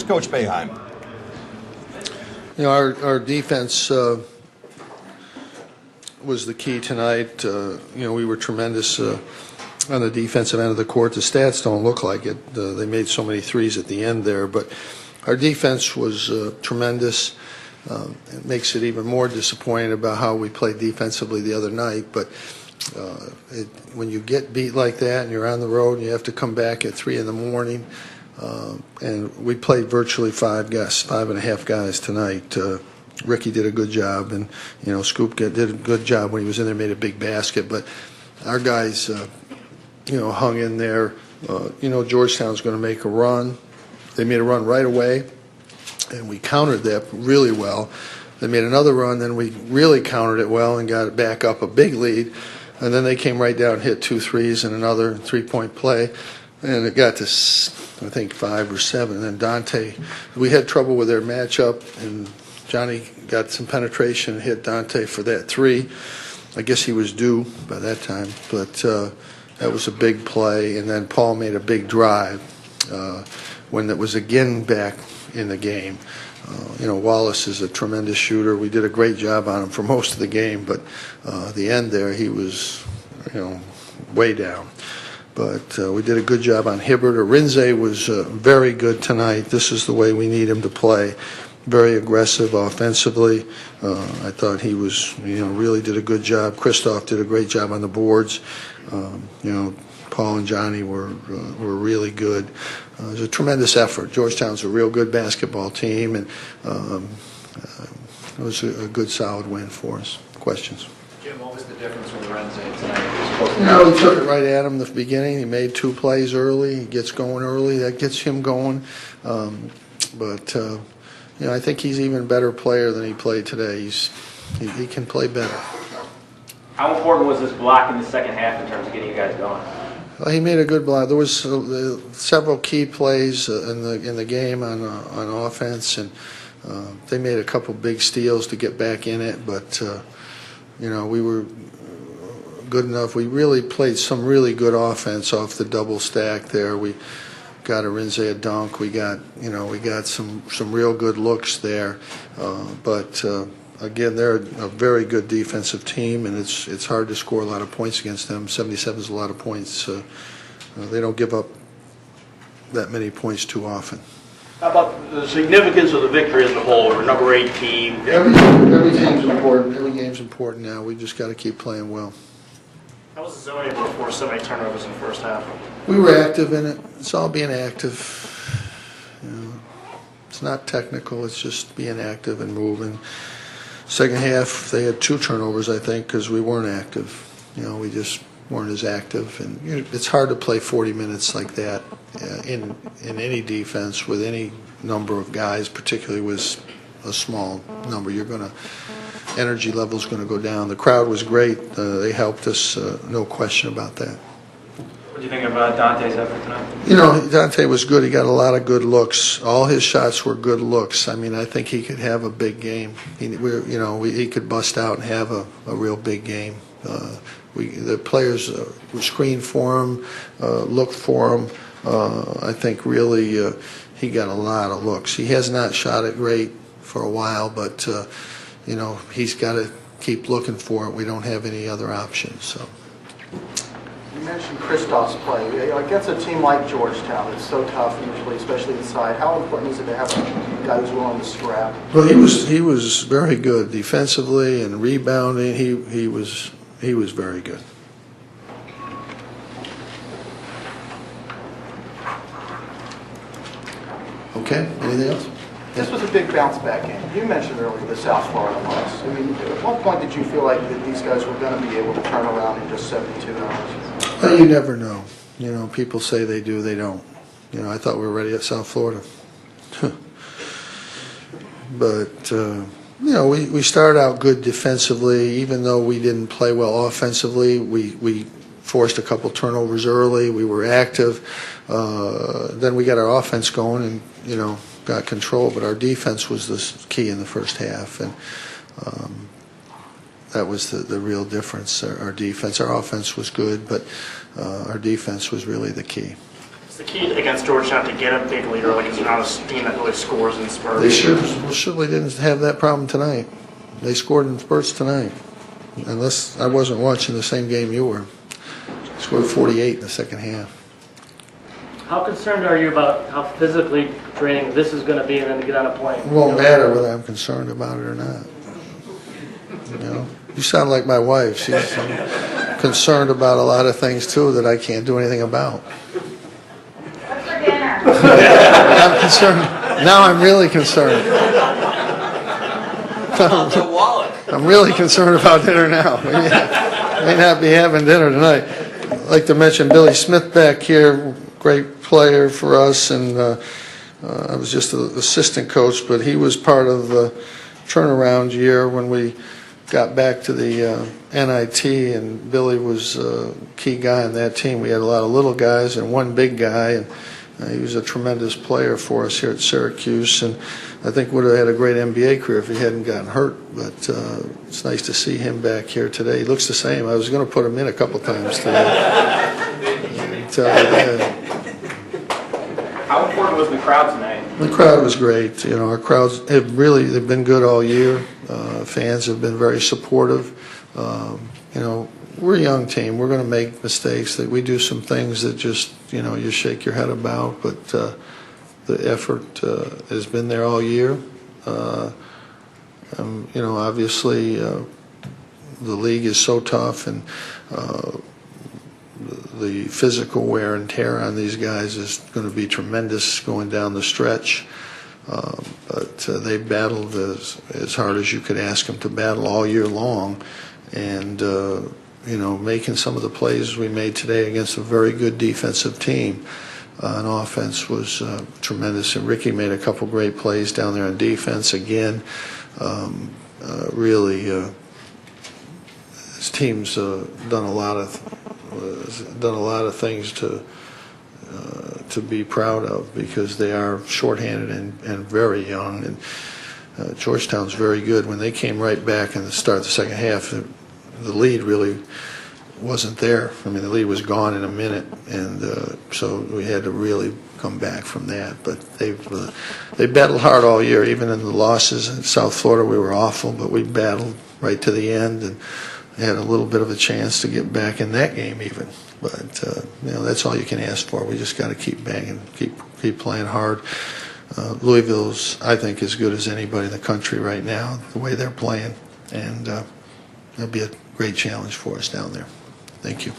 Coach Boeheim. You know, our defense was the key tonight. You know, we were tremendous on the defensive end of the court. The stats don't look like it. They made so many threes at the end there, but our defense was tremendous. It makes it even more disappointing about how we played defensively the other night. But when you get beat like that and you're on the road and you have to come back at 3 in the morning, and we played virtually 5.5 guys tonight. Ricky did a good job, and you know Scoop did a good job when he was in there, made a big basket. But our guys, you know, hung in there. You know, Georgetown's going to make a run. They made a run right away, and we countered that really well. They made another run, then we really countered it well and got it back up a big lead. And then they came right down, hit 2 threes and another 3-point play, and it got to I think 5 or 7. And then Dante, we had trouble with their matchup, and Johnny got some penetration and hit Dante for that 3. I guess he was due by that time, but that was a big play. And then Paul made a big drive when it was again back in the game. You know, Wallace is a tremendous shooter. We did a great job on him for most of the game, but the end there, he was, you know, way down. But we did a good job on Hibbert. Arinze was very good tonight. This is the way we need him to play. Very aggressive offensively. I thought he was, you know, really did a good job. Christoph did a great job on the boards. You know, Paul and Johnny were really good. It was a tremendous effort. Georgetown's a real good basketball team, and it was a good, solid win for us. Questions? Jim, what was the difference with Arinze tonight? You know, he took it right at him at the beginning. He made 2 plays early. He gets going early. That gets him going. But you know, I think he's even a better player than he played today. He can play better. How important was this block in the second half in terms of getting you guys going? Well, he made a good block. There was several key plays in the game on offense, and they made a couple big steals to get back in it. But you know, we were good enough. We really played some really good offense off the double stack there. We got Arinze a dunk. We got some real good looks there. But again, they're a very good defensive team, and it's hard to score a lot of points against them. 77 is a lot of points. They don't give up that many points too often. How about the significance of the victory as a whole? We're number 8 team. Every game's important. Every game's important now. We just got to keep playing well. How was the zone able to force so many turnovers in the first half? We were active in it. It's all being active. You know, it's not technical. It's just being active and moving. Second half, they had 2 turnovers, I think, because we weren't active. You know, we just weren't as active, and you know, it's hard to play 40 minutes like that in any defense with any number of guys, particularly with a small number. Energy level's going to go down. The crowd was great. They helped us, no question about that. What do you think about Dante's effort tonight? You know, Dante was good. He got a lot of good looks. All his shots were good looks. I mean, I think he could have a big game. He could bust out and have a real big game. The players screened for him, looked for him. I think really he got a lot of looks. He has not shot it great for a while, but you know, he's got to keep looking for it. We don't have any other options. So. You mentioned Christoph's play. Against a team like Georgetown, it's so tough usually, especially inside. How important is it to have a guy who's willing to scrap? Well, he was very good defensively and rebounding. He was very good. Okay. Anything else? This was a big bounce-back game. You mentioned earlier the South Florida loss. I mean, at what point did you feel like that these guys were going to be able to turn around in just 72 hours? Well, you never know. You know, people say they do, they don't. You know, I thought we were ready at South Florida. But, you know, we started out good defensively. Even though we didn't play well offensively, we forced a couple turnovers early. We were active. Then we got our offense going and, you know, got control, but our defense was the key in the first half, and that was the real difference. Our defense, our offense was good, but our defense was really the key. What's the key against Georgetown to get a big lead early? Because they're not a team that really scores in spurts. They surely didn't have that problem tonight. They scored in spurts tonight, unless I wasn't watching the same game you were. Scored 48 in the second half. How concerned are you about how physically draining this is going to be and then to get on a plane? It won't matter whether I'm concerned about it or not. You know, you sound like my wife. She's concerned about a lot of things too that I can't do anything about. What's for dinner? I'm concerned. Now I'm really concerned. I'm really concerned about dinner now. May not be having dinner tonight. I'd like to mention Billy Smith back here, great player for us, and I was just an assistant coach, but he was part of the turnaround year when we got back to the NIT, and Billy was a key guy on that team. We had a lot of little guys and one big guy, and he was a tremendous player for us here at Syracuse, and I think would have had a great NBA career if he hadn't gotten hurt. But it's nice to see him back here today. He looks the same. I was going to put him in a couple times today. How important was the crowd tonight? The crowd was great. You know, our crowds they've been good all year. Fans have been very supportive. You know, we're a young team. We're going to make mistakes. That we do some things that just, you know, you shake your head about. But the effort has been there all year. You know, obviously the league is so tough, and the physical wear and tear on these guys is going to be tremendous going down the stretch. But they battled as hard as you could ask them to battle all year long, and you know, making some of the plays we made today against a very good defensive team on offense was tremendous. And Ricky made a couple great plays down there on defense again. Really, his team's done a lot of things to be proud of, because they are shorthanded and very young. And Georgetown's very good. When they came right back in the start of the second half, the lead really wasn't there. I mean, the lead was gone in a minute, and so we had to really come back from that. But they battled hard all year, even in the losses. In South Florida, we were awful, but we battled right to the end and had a little bit of a chance to get back in that game even. But you know, that's all you can ask for. We just got to keep banging, keep playing hard. Louisville's, I think, as good as anybody in the country right now, the way they're playing, and it'll be a great challenge for us down there. Thank you.